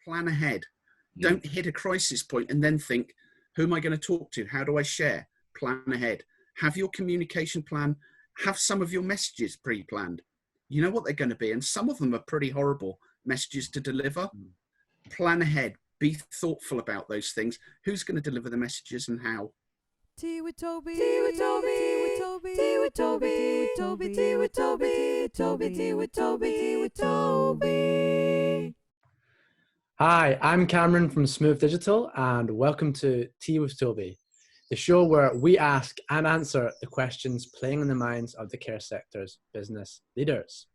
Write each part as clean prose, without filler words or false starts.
plan ahead. Don't hit a crisis point and then think, who am I going to talk to? How do I share? Plan ahead. Have your communication plan. Have some of your messages pre-planned. You know what they're going to be. And some of them are pretty horrible messages to deliver. Plan ahead. Be thoughtful about those things. Who's going to deliver the messages and how? Tea with Toby. Tea with Toby. Tea with Toby. Tea with Toby. Tea with Toby. Tea with Toby. Tea with Toby. Tea with Toby. Tea with Toby. Hi, I'm Cameron from Smooth Digital, and welcome to Tea with Toby, the show where we ask and answer the questions playing in the minds of the care sector's business leaders.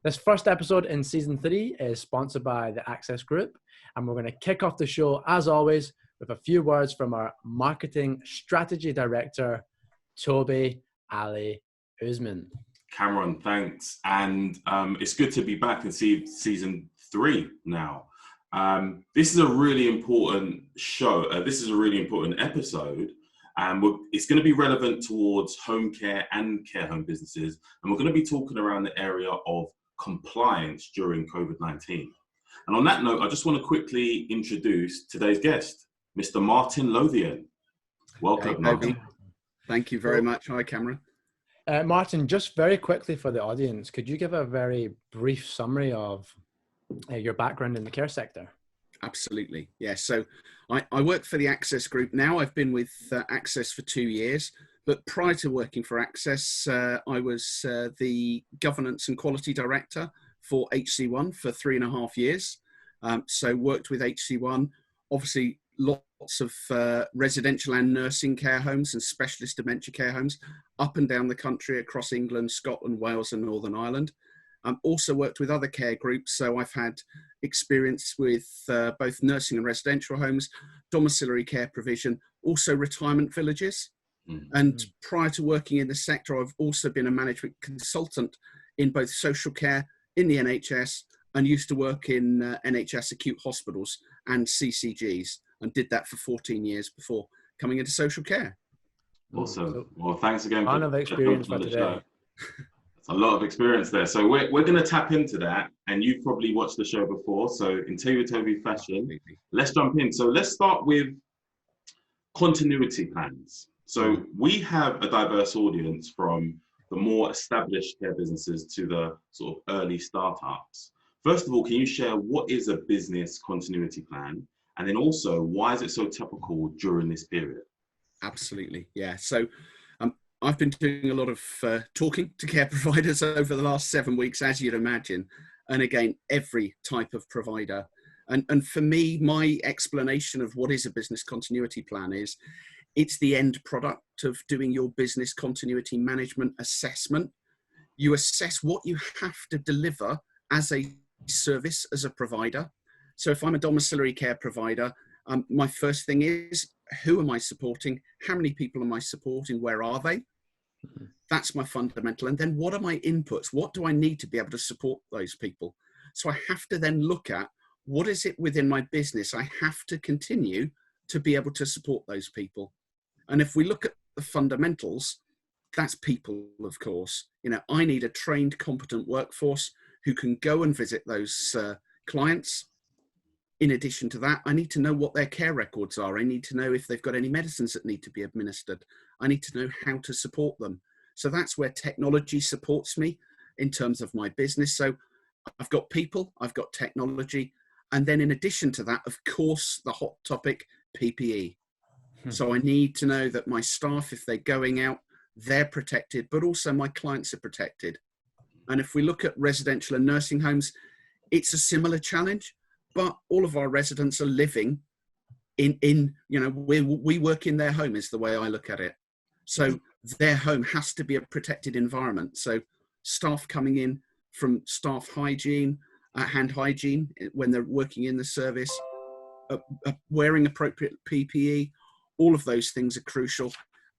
This first episode in season 3 is sponsored by the Access Group, and we're going to kick off the show, as always, with a few words from our Marketing Strategy Director, Toby Ali Usman. Cameron, thanks. And it's good to be back and see season 3 now. This is a really important show. This is a really important episode. And it's going to be relevant towards home care and care home businesses. And we're going to be talking around the area of compliance during COVID-19. And on that note, I just want to quickly introduce today's guest, Mr. Martin Lowthian. Welcome, Hey, Martin. Thank you very much. Hi, Cameron. Martin, just very quickly for the audience, could you give a very brief summary of your background in the care sector? Absolutely. Yeah. So I work for the Access Group now. I've been with Access for 2 years, but prior to working for Access, I was the governance and quality director for HC1 for 3.5 years. So worked with HC1, obviously lots of residential and nursing care homes and specialist dementia care homes up and down the country across England, Scotland, Wales and Northern Ireland. Also worked with other care groups, so I've had experience with both nursing and residential homes, domiciliary care provision, also retirement villages. And prior to working in the sector, I've also been a management consultant in both social care, in the NHS, and used to work in NHS acute hospitals and CCGs, and did that for 14 years before coming into social care. Awesome. Well, thanks again. Ton of experience for today. A lot of experience there. So we're going to tap into that, and you've probably watched the show before. So in Toby fashion, let's jump in. So let's start with continuity plans. So we have a diverse audience from the more established care businesses to the sort of early startups. First of all, can you share what is a business continuity plan? And then also, why is it so topical during this period? Absolutely. Yeah. So I've been doing a lot of talking to care providers over the last 7 weeks, as you'd imagine. And again, every type of provider. And for me, my explanation of what is a business continuity plan is it's the end product of doing your business continuity management assessment. You assess what you have to deliver as a service, as a provider. So if I'm a domiciliary care provider, my first thing is, who am I supporting? How many people am I supporting? Where are they? That's my fundamental. And then what are my inputs? What do I need to be able to support those people? So I have to then look at what is it within my business I have to continue to be able to support those people. And if we look at the fundamentals, that's people, of course. You know, I need a trained, competent workforce who can go and visit those clients. In addition to that, I need to know what their care records are. I need to know if they've got any medicines that need to be administered. I need to know how to support them. So that's where technology supports me in terms of my business. So I've got people, I've got technology. And then in addition to that, of course, the hot topic, PPE. So I need to know that my staff, if they're going out, they're protected, but also my clients are protected. And if we look at residential and nursing homes, it's a similar challenge. But all of our residents are living in you know, we work in their home is the way I look at it. So their home has to be a protected environment. So staff coming in from staff hygiene, hand hygiene when they're working in the service, wearing appropriate PPE, all of those things are crucial.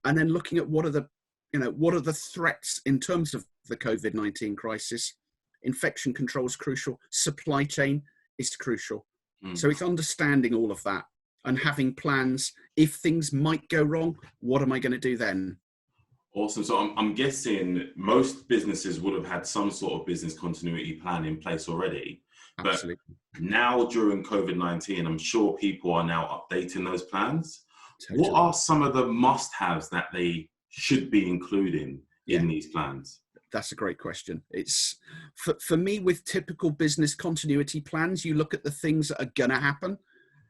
And then looking at what are the threats in terms of the COVID-19 crisis. Infection control is crucial. Supply chain is crucial. So it's understanding all of that and having plans. If things might go wrong, what am I going to do then? Awesome. So I'm guessing most businesses would have had some sort of business continuity plan in place already. Absolutely. But now during COVID-19, I'm sure people are now updating those plans. Totally. What are some of the must-haves that they should be including in these plans? That's a great question. It's for me, with typical business continuity plans, you look at the things that are going to happen.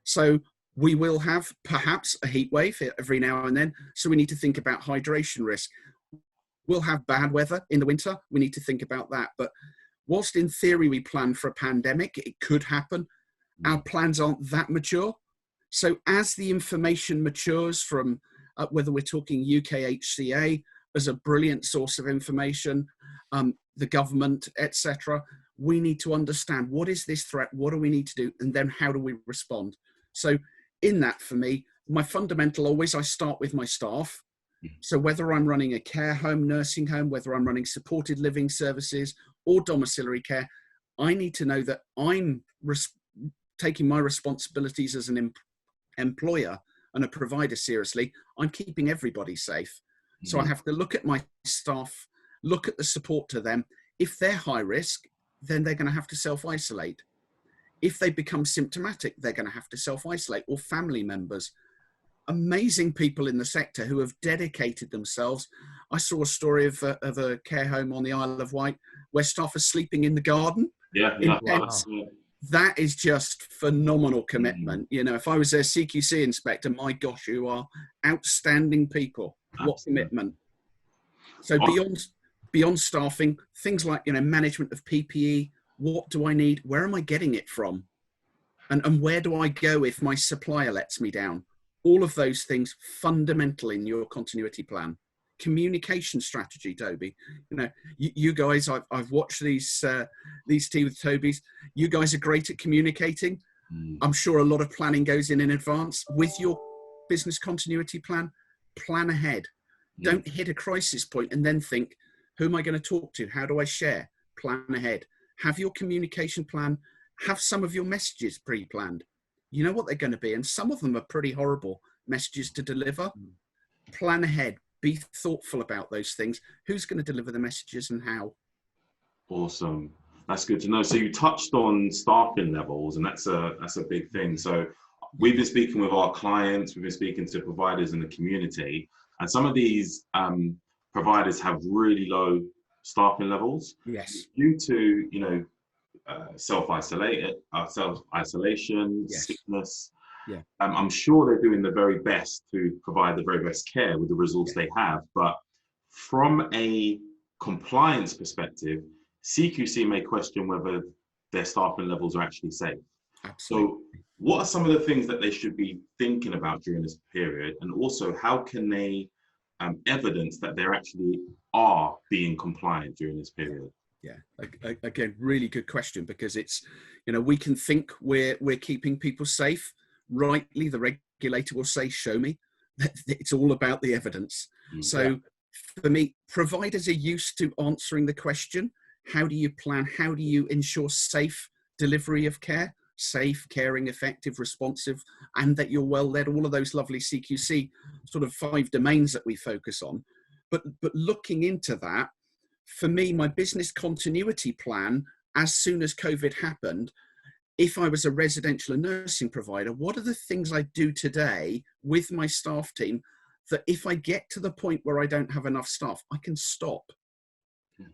So we will have perhaps a heat wave every now and then. So we need to think about hydration risk. We'll have bad weather in the winter. We need to think about that. But whilst in theory we plan for a pandemic, it could happen. Our plans aren't that mature. So as the information matures from whether we're talking UKHCA as a brilliant source of information, the government, etc., we need to understand what is this threat, what do we need to do, and then how do we respond? So in that, for me, my fundamental always, I start with my staff. So whether I'm running a care home, nursing home, whether I'm running supported living services or domiciliary care, I need to know that I'm taking my responsibilities as an employer and a provider seriously. I'm keeping everybody safe. So I have to look at my staff, look at the support to them. If they're high risk, then they're going to have to self-isolate. If they become symptomatic, they're going to have to self-isolate, or family members. Amazing people in the sector who have dedicated themselves. I saw a story of a care home on the Isle of Wight where staff are sleeping in the garden. Yeah. Wow. That is just phenomenal commitment. You know, if I was a CQC inspector, my gosh, you are outstanding people. What commitment. So beyond staffing, things like, you know, management of PPE, what do I need? Where am I getting it from? And where do I go if my supplier lets me down? All of those things fundamental in your continuity plan. Communication strategy, Toby. You know, you guys, I've watched these Tea with Tobys. You guys are great at communicating. I'm sure a lot of planning goes in advance. With your business continuity plan, plan ahead. Don't hit a crisis point and then think, who am I going to talk to? How do I share? Plan ahead. Have your communication plan. Have some of your messages pre-planned. You know what they're going to be, and some of them are pretty horrible messages to deliver. Plan ahead. Be thoughtful about those things. Who's going to deliver the messages and how? Awesome. That's good to know. So you touched on staffing levels, and that's a big thing. So we've been speaking with our clients, we've been speaking to providers in the community, and some of these providers have really low staffing levels. Yes. Due to, you know, self-isolation, Yes. sickness. Yeah. I'm sure they're doing the very best to provide the very best care with the resource they have. But from a compliance perspective, CQC may question whether their staffing levels are actually safe. Absolutely. So what are some of the things that they should be thinking about during this period? And also, how can they evidence that they actually are being compliant during this period? Yeah, again, really good question, because it's, you know, we can think we're keeping people safe. Rightly, the regulator will say, show me. It's all about the evidence. So for me, providers are used to answering the question, how do you plan? How do you ensure safe delivery of care? Safe, caring, effective, responsive, and that you're well led, all of those lovely CQC sort of 5 domains that we focus on. But looking into that, for me, my business continuity plan, as soon as COVID happened, if I was a residential and nursing provider, what are the things I do today with my staff team that if I get to the point where I don't have enough staff, I can stop?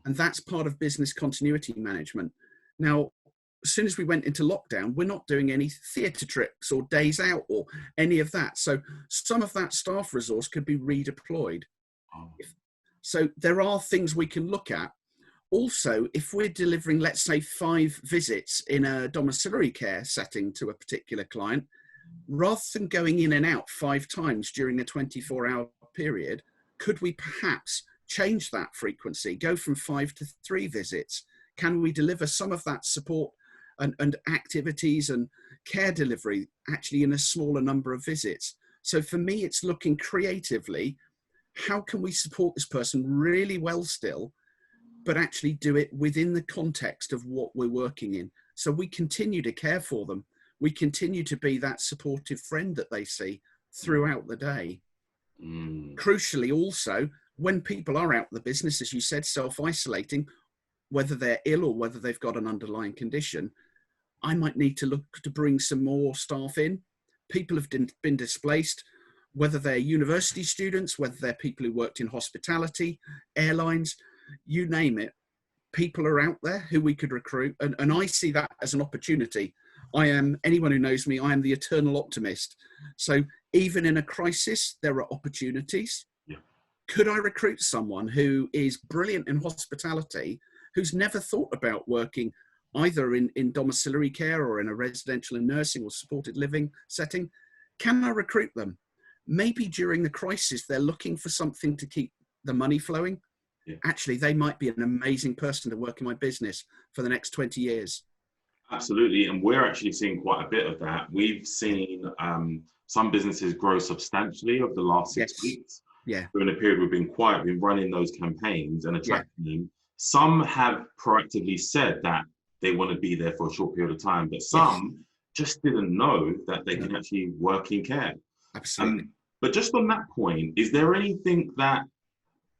And that's part of business continuity management. Now, as soon as we went into lockdown, we're not doing any theatre trips or days out or any of that. So some of that staff resource could be redeployed. So there are things we can look at. Also, if we're delivering, let's say, 5 visits in a domiciliary care setting to a particular client, rather than going in and out 5 times during a 24-hour period, could we perhaps change that frequency, go from 5 to 3 visits? Can we deliver some of that support and activities and care delivery actually in a smaller number of visits? So for me, it's looking creatively, how can we support this person really well still, but actually do it within the context of what we're working in? So we continue to care for them. We continue to be that supportive friend that they see throughout the day. Crucially also, when people are out of the business, as you said, self-isolating, whether they're ill or whether they've got an underlying condition, I might need to look to bring some more staff in. People have been displaced, whether they're university students, whether they're people who worked in hospitality, airlines, you name it. People are out there who we could recruit. And I see that as an opportunity. Anyone who knows me, I am the eternal optimist. So even in a crisis, there are opportunities. Yeah. Could I recruit someone who is brilliant in hospitality, who's never thought about working either in domiciliary care or in a residential and nursing or supported living setting? Can I recruit them? Maybe during the crisis, they're looking for something to keep the money flowing. Yeah. Actually, they might be an amazing person to work in my business for the next 20 years. Absolutely. And we're actually seeing quite a bit of that. We've seen some businesses grow substantially over the last 6 weeks. Yeah. During a period we've been quiet, we've been running those campaigns and attracting them. Some have proactively said that they want to be there for a short period of time, but some just didn't know that they can actually work in care. Absolutely. But just on that point, is there anything that,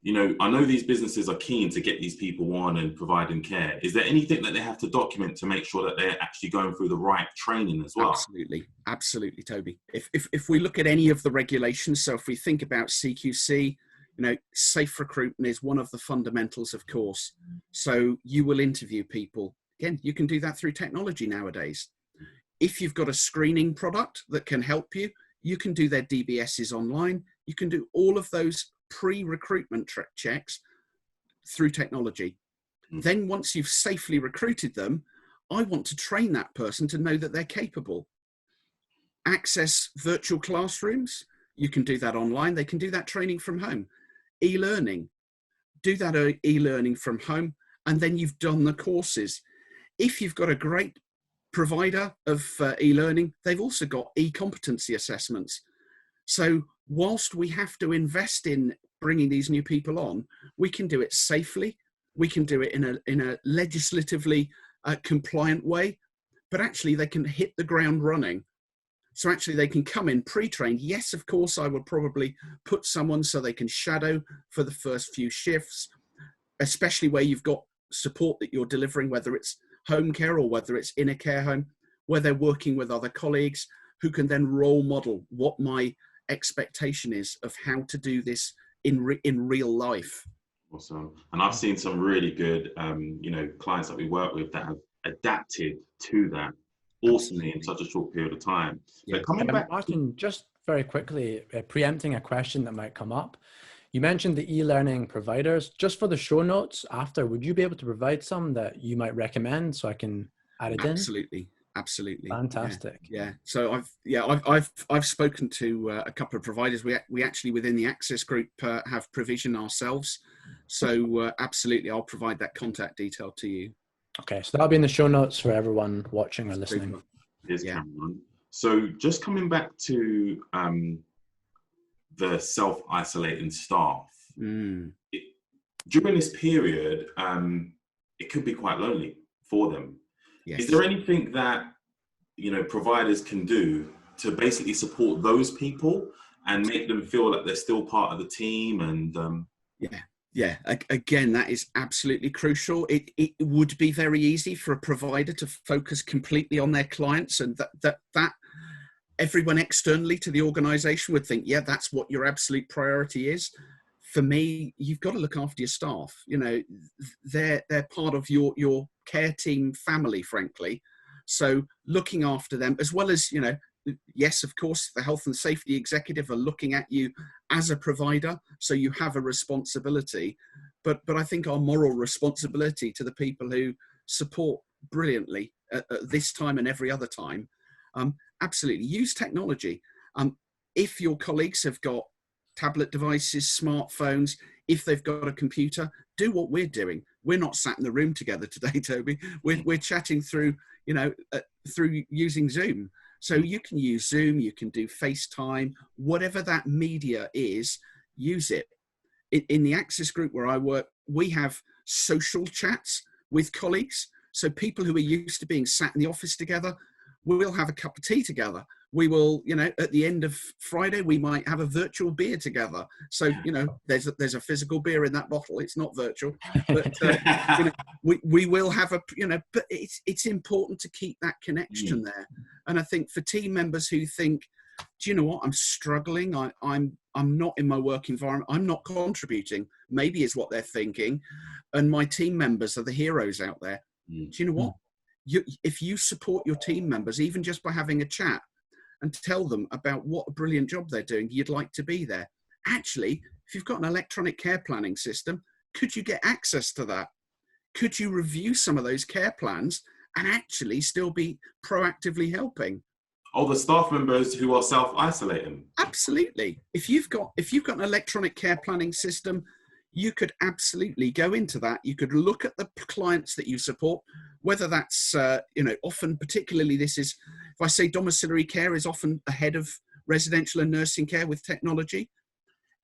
I know these businesses are keen to get these people on and providing care. Is there anything that they have to document to make sure that they're actually going through the right training as well? Absolutely, Toby. If we look at any of the regulations, so if we think about CQC, safe recruitment is one of the fundamentals, of course. So you will interview people. Again, you can do that through technology nowadays. If you've got a screening product that can help you, you can do their DBSs online. You can do all of those pre-recruitment checks through technology. Then once you've safely recruited them, I want to train that person to know that they're capable. Access virtual classrooms. You can do that online. They can do that training from home. E-learning. Do that e-learning from home, and then you've done the courses. If you've got a great provider of e-learning, they've also got e-competency assessments. So whilst we have to invest in bringing these new people on, we can do it safely. We can do it in a legislatively compliant way, but actually they can hit the ground running. So actually they can come in pre-trained. Yes, of course, I would probably put someone so they can shadow for the first few shifts, especially where you've got support that you're delivering, whether it's home care or whether it's in a care home, where they're working with other colleagues who can then role model what my expectation is of how to do this in real life. Awesome. And I've seen some really good, clients that we work with that have adapted to that awesomely in such a short period of time. Yeah. But coming back, Martin, just very quickly, preempting a question that might come up. You mentioned the e-learning providers. Just for the show notes after, would you be able to provide some that you might recommend so I can add it in? Absolutely. Fantastic. Yeah. So I've spoken to a couple of providers. We actually within the Access Group have provision ourselves. So absolutely, I'll provide that contact detail to you. Okay, so that'll be in the show notes for everyone watching or listening. So just coming back to the self-isolating staff, during this period, it could be quite lonely for them. Yes. Is there anything that providers can do to basically support those people and make them feel like they're still part of the team? And again, that is absolutely crucial. It would be very easy for a provider to focus completely on their clients, and that everyone externally to the organization would think, that's what your absolute priority is. For me, you've got to look after your staff. They're part of your care team family, frankly. So looking after them, as well as, yes, of course, the health and safety executive are looking at you as a provider, so you have a responsibility. But I think our moral responsibility to the people who support brilliantly at this time and every other time, absolutely use technology. If your colleagues have got tablet devices, smartphones, if they've got a computer, do what we're doing. We're not sat in the room together today, Toby. We're chatting through, through using Zoom. So you can use Zoom, you can do FaceTime, whatever that media is, use it. In the Access Group where I work, we have social chats with colleagues. So people who are used to being sat in the office together, we'll have a cup of tea together. we will, you know, at the end of Friday, we might have a virtual beer together. So, you know, there's a physical beer in that bottle. It's not virtual, but you know, we will have a, you know, but it's important to keep that connection there. And I think for team members who think, do you know what, I'm struggling, I'm not in my work environment, I'm not contributing, maybe is what they're thinking, and my team members are the heroes out there. Do you know what? If you support your team members, even just by having a chat, and tell them about what a brilliant job they're doing, you'd like to be there. Actually, if you've got an electronic care planning system, could you get access to that? Could you review some of those care plans and actually still be proactively helping? Oh, the staff members who are self-isolating. Absolutely. If you've got an electronic care planning system, you could absolutely go into that. You could look at the clients that you support, whether that's, you know, often, particularly this is, if I say domiciliary care is often ahead of residential and nursing care with technology.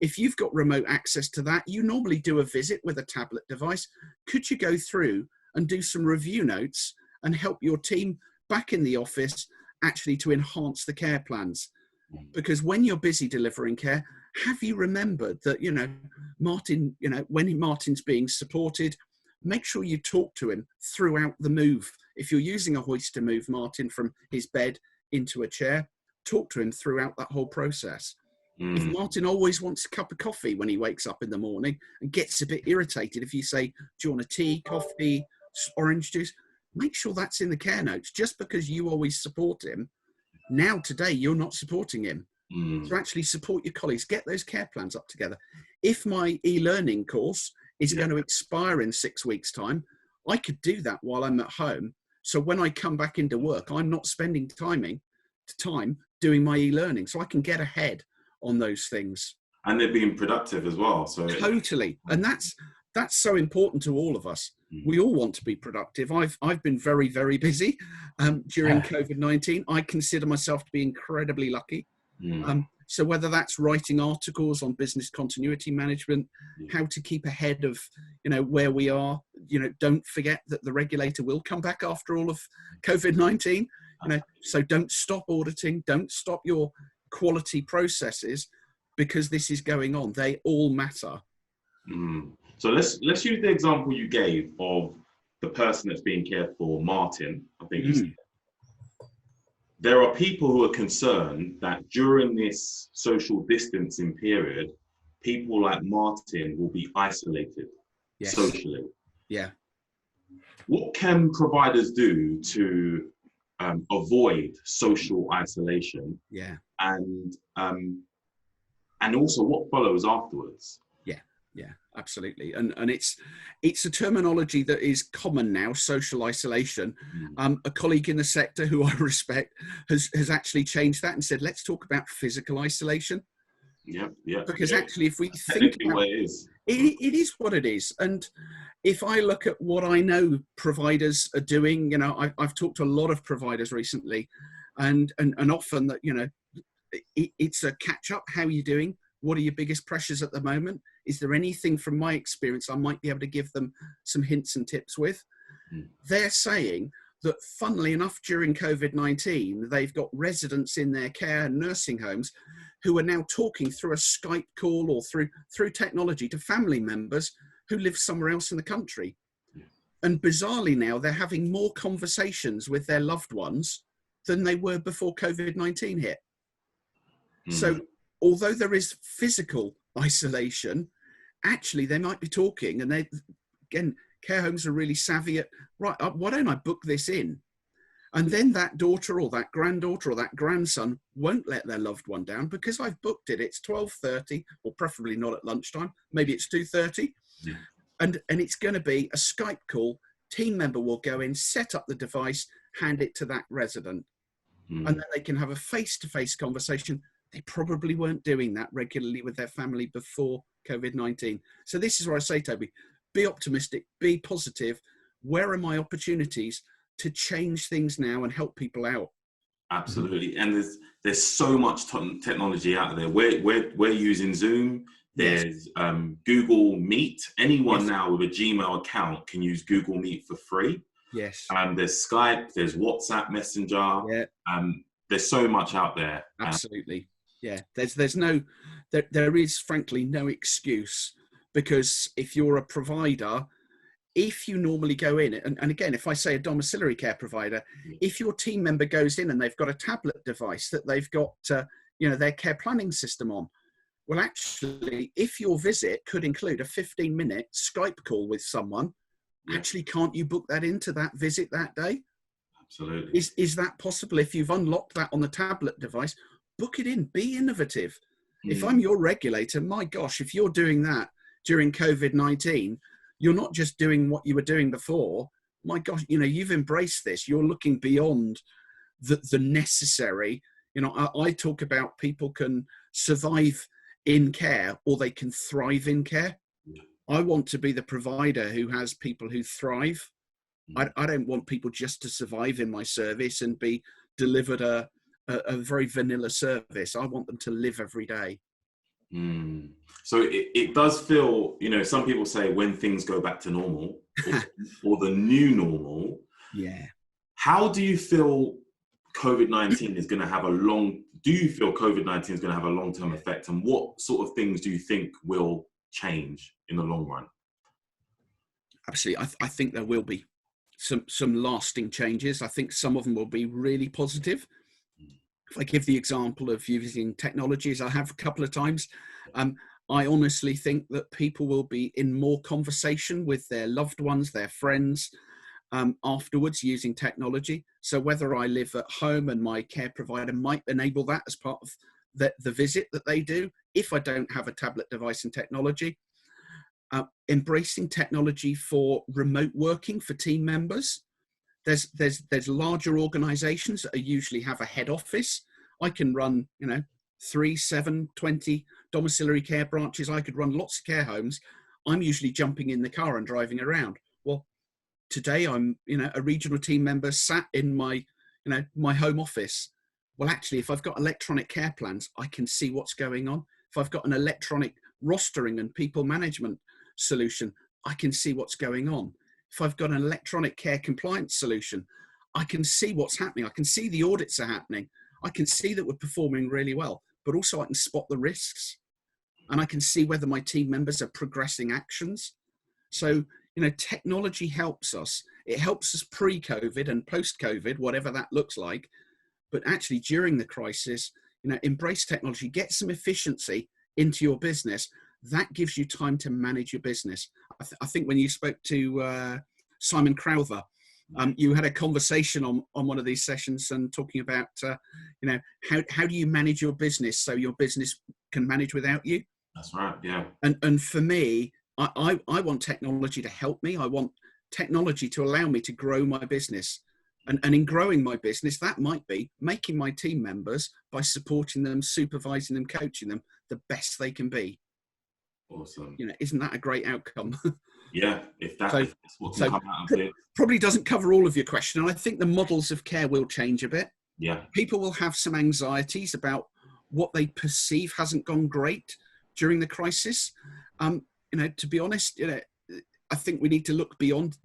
If you've got remote access to that, you normally do a visit with a tablet device. Could you go through and do some review notes and help your team back in the office actually to enhance the care plans? Because when you're busy delivering care, have you remembered that, you know, Martin, you know, when Martin's being supported, make sure you talk to him throughout the move. If you're using a hoist to move Martin from his bed into a chair, talk to him throughout that whole process. If Martin always wants a cup of coffee when he wakes up in the morning and gets a bit irritated, if you say, do you want a tea, coffee, orange juice, make sure that's in the care notes. Just because you always support him, now today you're not supporting him. So actually support your colleagues, get those care plans up together. If my e-learning course is going to expire in 6 weeks' time, I could do that while I'm at home. So when I come back into work, I'm not spending time doing my e-learning. So I can get ahead on those things. And they're being productive as well. So totally. And that's so important to all of us. We all want to be productive. I've been very, very busy during COVID-19. I consider myself to be incredibly lucky. So whether that's writing articles on business continuity management, how to keep ahead of, you know, where we are, you know, don't forget that the regulator will come back after all of COVID-19, you know, so don't stop auditing, don't stop your quality processes because this is going on. They all matter. So let's use the example you gave of the person that's being cared for, Martin, I think you said. There are people who are concerned that during this social distancing period, people like Martin will be isolated socially. Yeah. What can providers do to avoid social isolation? Yeah. And also what follows afterwards? Yeah, absolutely. And it's a terminology that is common now, social isolation. A colleague in the sector who I respect has actually changed that and said, let's talk about physical isolation. Because actually, if we think about it is what it is. And if I look at what I know providers are doing, you know, I've talked to a lot of providers recently, and often that, you know, it's a catch up. How are you doing? What are your biggest pressures at the moment? Is there anything from my experience I might be able to give them some hints and tips with? They're saying that, funnily enough, during COVID-19, they've got residents in their care and nursing homes who are now talking through a Skype call or through technology to family members who live somewhere else in the country. And bizarrely now, they're having more conversations with their loved ones than they were before COVID-19 hit. So although there is physical isolation, actually they might be talking, and again, care homes are really savvy at, right, why don't I book this in? And then that daughter or that granddaughter or that grandson won't let their loved one down because I've booked it. It's 12:30, or preferably not at lunchtime. Maybe it's 2:30. And it's going to be a Skype call. Team member will go in, set up the device, hand it to that resident. And then they can have a face-to-face conversation. They probably weren't doing that regularly with their family before COVID-19. So this is where I say, Toby, be optimistic, be positive. Where are my opportunities to change things now and help people out? Absolutely. And there's so much technology out there. We're using Zoom. There's Google Meet. Anyone now with a Gmail account can use Google Meet for free. There's Skype, there's WhatsApp Messenger. there's so much out there. Absolutely. Yeah. There is frankly no excuse, because if you're a provider, if you normally go in, and again, if I say a domiciliary care provider, if your team member goes in and they've got a tablet device that they've got, their care planning system on, well, actually, if your visit could include a 15-minute Skype call with someone, actually, can't you book that into that visit that day? Absolutely. Is that possible? If you've unlocked that on the tablet device, book it in, be innovative. If I'm your regulator, my gosh, if you're doing that during COVID-19, you're not just doing what you were doing before. My gosh, you've embraced this. You're looking beyond the necessary. I talk about people can survive in care, or they can thrive in care. I want to be the provider who has people who thrive. I don't want people just to survive in my service and be delivered a very vanilla service. I want them to live every day. So it does feel, some people say when things go back to normal or the new normal. Yeah. How do you feel COVID-19 is going to have do you feel COVID-19 is going to have a long-term effect, and what sort of things do you think will change in the long run? Absolutely. I think there will be some lasting changes. I think some of them will be really positive. If I give the example of using technologies, I have a couple of times, I honestly think that people will be in more conversation with their loved ones, their friends, afterwards using technology. So whether I live at home and my care provider might enable that as part of the visit that they do, if I don't have a tablet device and technology, embracing technology for remote working for team members. There's larger organizations that usually have a head office. I can run, 3, 7, 20 domiciliary care branches. I could run lots of care homes. I'm usually jumping in the car and driving around. Well, today I'm, a regional team member sat in my, my home office. Well, actually, if I've got electronic care plans, I can see what's going on. If I've got an electronic rostering and people management solution, I can see what's going on. If I've got an electronic care compliance solution, I can see what's happening. I can see the audits are happening. I can see that we're performing really well, but also I can spot the risks, and I can see whether my team members are progressing actions. So, technology helps us. It helps us pre-COVID and post-COVID, whatever that looks like. But actually during the crisis, embrace technology, get some efficiency into your business. That gives you time to manage your business. I think when you spoke to Simon Crowther, you had a conversation on one of these sessions and talking about, how do you manage your business so your business can manage without you? That's right, yeah. And for me, I want technology to help me. I want technology to allow me to grow my business. And in growing my business, that might be making my team members, by supporting them, supervising them, coaching them, the best they can be. Awesome. Isn't that a great outcome? Yeah, if that's what can come out of it. Probably doesn't cover all of your question. And I think the models of care will change a bit. Yeah. People will have some anxieties about what they perceive hasn't gone great during the crisis. To be honest, I think we need to look beyond.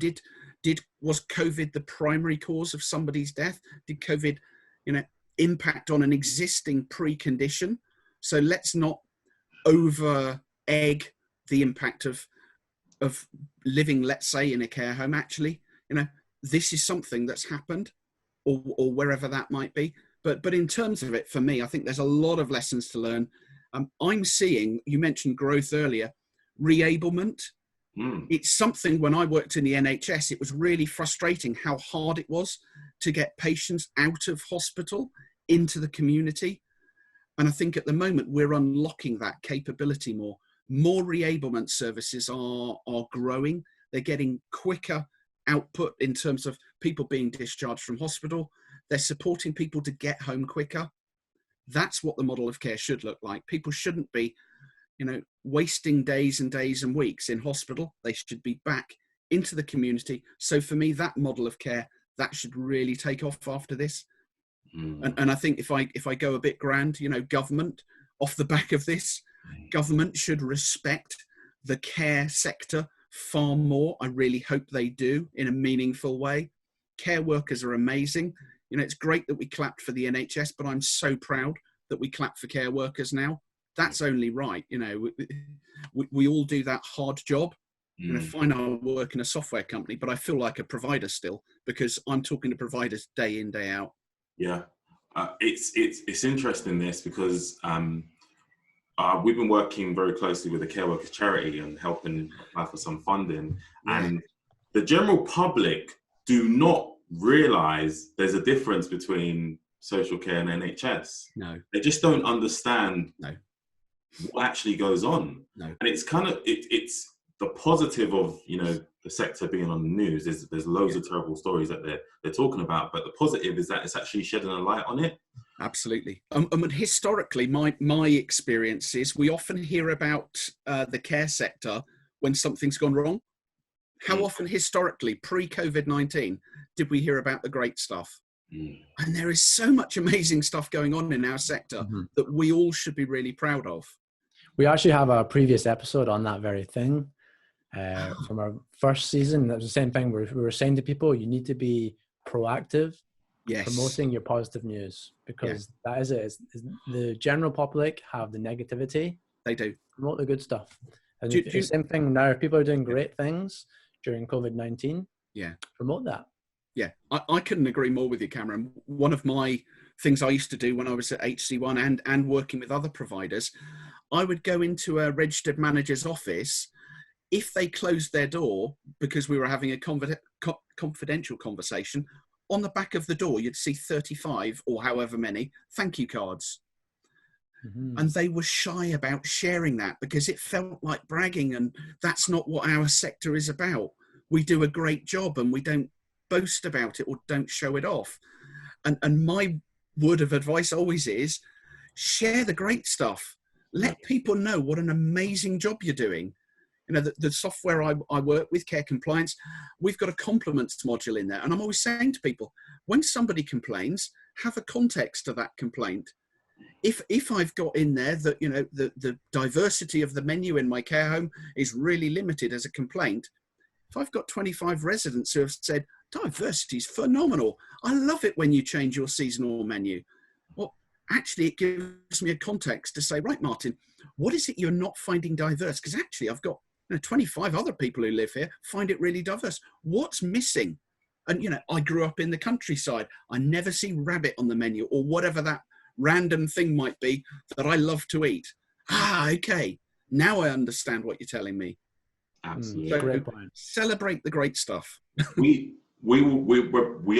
Was COVID the primary cause of somebody's death? Did COVID, impact on an existing precondition? So let's not over egg the impact of living, let's say, in a care home. Actually, this is something that's happened, or wherever that might be. But in terms of it, for me, I think there's a lot of lessons to learn. I'm seeing, you mentioned growth earlier, reablement. It's something, when I worked in the NHS, it was really frustrating how hard it was to get patients out of hospital into the community. And I think at the moment we're unlocking that capability more. More reablement services are growing. They're getting quicker output in terms of people being discharged from hospital. They're supporting people to get home quicker. That's what the model of care should look like. People shouldn't be wasting days and days and weeks in hospital. They should be back into the community. So for me, that model of care, that should really take off after this. And I think if I go a bit grand, government, off the back of this, government should respect the care sector far more. I really hope they do, in a meaningful way. Care workers are amazing. You know, it's great that we clapped for the NHS, but I'm so proud that we clap for care workers now. That's only right. You know, we all do that hard job. You know, fine, I work in a software company, but I feel like a provider still, because I'm talking to providers day in, day out. Yeah, it's interesting this, because we've been working very closely with the Care Workers Charity and helping apply for some funding. Yeah. And the general public do not realise there's a difference between social care and NHS. No. They just don't understand what actually goes on. No. And it's kind of, it's the positive of, you know, the sector being on the news. There's loads of terrible stories that they're talking about, but the positive is that it's actually shedding a light on it. Absolutely. And historically, my experience is we often hear about the care sector when something's gone wrong. How often historically, pre-COVID-19, did we hear about the great stuff? And there is so much amazing stuff going on in our sector that we all should be really proud of. We actually have a previous episode on that very thing from our first season. That was the same thing. We were saying to people, you need to be proactive, promoting your positive news, because that is it. The general public have the negativity. They do. Promote the good stuff. And the same thing now. If people are doing great things during COVID-19, promote that. Yeah, I couldn't agree more with you, Cameron. One of my things I used to do when I was at HC1 and working with other providers, I would go into a registered manager's office. If they closed their door because we were having a confidential conversation, on the back of the door, you'd see 35 or however many thank you cards. And they were shy about sharing that because it felt like bragging, and that's not what our sector is about. We do a great job and we don't boast about it or don't show it off. And my word of advice always is share the great stuff. Let people know what an amazing job you're doing. You know, the software I work with, Care Compliance, we've got a compliments module in there. And I'm always saying to people, when somebody complains, have a context to that complaint. If I've got in there that, you know, the diversity of the menu in my care home is really limited as a complaint, if I've got 25 residents who have said, diversity is phenomenal, I love it when you change your seasonal menu. Well, actually, it gives me a context to say, right, Martin, what is it you're not finding diverse? Because actually, I've got 25 other people who live here find it really diverse. What's missing? And, you know, I grew up in the countryside. I never see rabbit on the menu or whatever that random thing might be that I love to eat. Okay. Now I understand what you're telling me. Absolutely. So great point. Celebrate the great stuff. we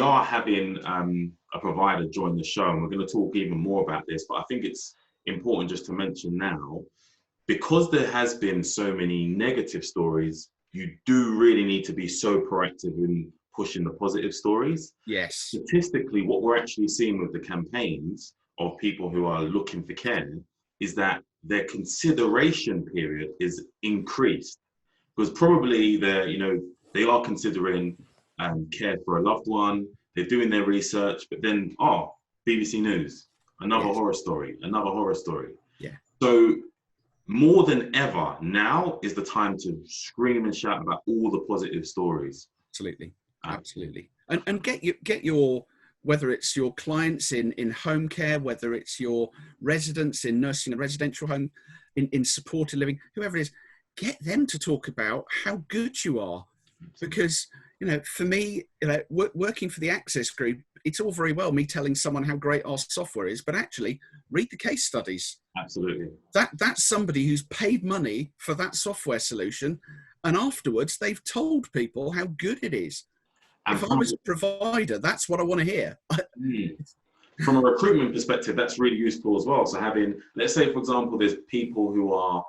are having a provider join the show, and we're going to talk even more about this, but I think it's important just to mention now, because there has been so many negative stories, you do really need to be so proactive in pushing the positive stories. Yes. Statistically, what we're actually seeing with the campaigns of people who are looking for care is that their consideration period is increased, because probably they are considering care for a loved one, they're doing their research, but then, BBC News, another horror story. Yeah. So more than ever, now is the time to scream and shout about all the positive stories. Absolutely. And get your, whether it's your clients in home care, whether it's your residents in nursing and residential home, in supported living, whoever it is, get them to talk about how good you are. Because, you know, for me, you know, working for the Access Group, it's all very well me telling someone how great our software is, but actually read the case studies. Absolutely. That's somebody who's paid money for that software solution, and afterwards they've told people how good it is. And if I was a provider, that's what I want to hear. From a recruitment perspective, that's really useful as well. So having, let's say, for example, there's people who are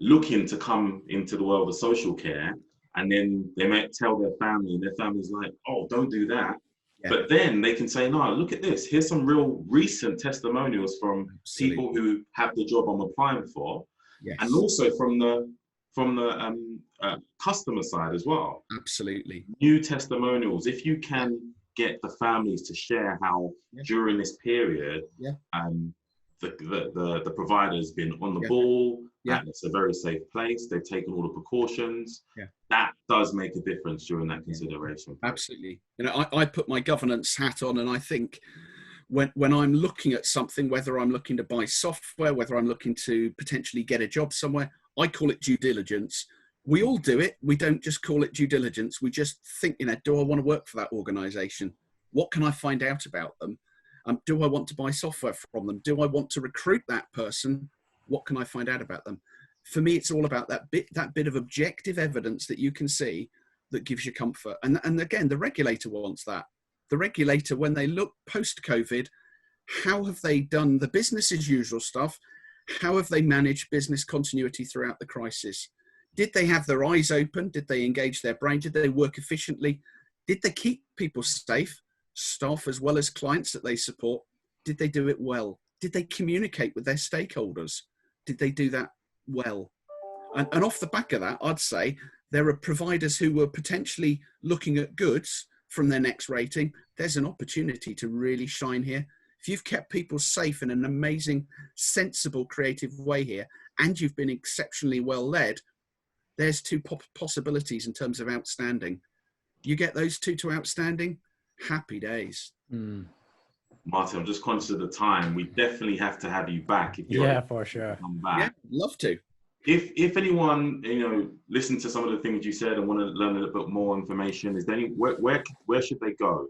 looking to come into the world of social care, and then they might tell their family, and their family's like, oh, don't do that. Yeah. But then they can say, no, look at this. Here's some real recent testimonials from people who have the job I'm applying for. Yes. And also from the customer side as well. Absolutely. New testimonials. If you can get the families to share how during this period, the provider's been on the Yeah. ball, Yeah. and it's a very safe place. They've taken all the precautions. Yeah. That does make a difference during that consideration. Absolutely. You know, I put my governance hat on, and I think when I'm looking at something, whether I'm looking to buy software, whether I'm looking to potentially get a job somewhere, I call it due diligence. We all do it. We don't just call it due diligence. We just think, you know, do I want to work for that organization? What can I find out about them? Do I want to buy software from them? Do I want to recruit that person? What can I find out about them? For me, it's all about that bit of objective evidence that you can see that gives you comfort. And again, the regulator wants that. The regulator, when they look post-COVID, how have they done the business as usual stuff? How have they managed business continuity throughout the crisis? Did they have their eyes open? Did they engage their brain? Did they work efficiently? Did they keep people safe, staff as well as clients that they support? Did they do it well? Did they communicate with their stakeholders? Did they do that well? And off the back of that, I'd say there are providers who were potentially looking at goods from their next rating. There's an opportunity to really shine here. If you've kept people safe in an amazing, sensible, creative way here, and you've been exceptionally well led, there's two possibilities in terms of outstanding. You get those two to outstanding, happy days. Martin, I'm just conscious of the time. We definitely have to have you back. If you're for sure. Come back. Yeah, love to. If anyone, you know, listen to some of the things you said and want to learn a little bit more information, is there any, where should they go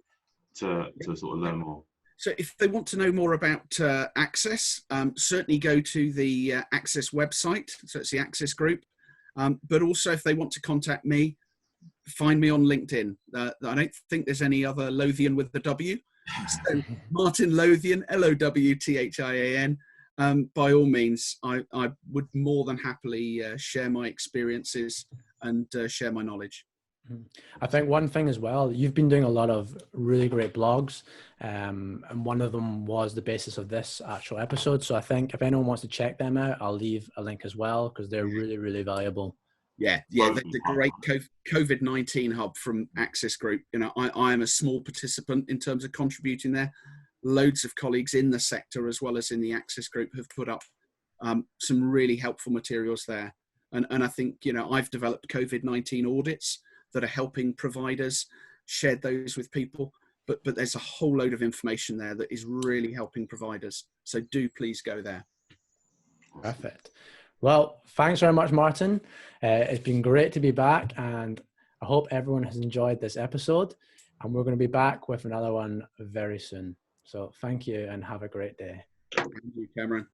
to sort of learn more? So if they want to know more about Access, certainly go to the Access website. So it's the Access group. But also if they want to contact me, find me on LinkedIn. I don't think there's any other Lowthian with the W. So Martin Lowthian, Lowthian. By all means, I would more than happily share my experiences and share my knowledge. I think one thing as well, you've been doing a lot of really great blogs, and one of them was the basis of this actual episode. So I think if anyone wants to check them out, I'll leave a link as well, because they're really, really valuable. Yeah, the great COVID-19 hub from Access Group. You know, I am a small participant in terms of contributing there. Loads of colleagues in the sector as well as in the Access Group have put up some really helpful materials there. And I think, you know, I've developed COVID-19 audits that are helping providers, shared those with people, but there's a whole load of information there that is really helping providers. So do please go there. Perfect. Well, thanks very much, Martin. It's been great to be back, and I hope everyone has enjoyed this episode, and we're going to be back with another one very soon. So thank you and have a great day. Thank you, Cameron.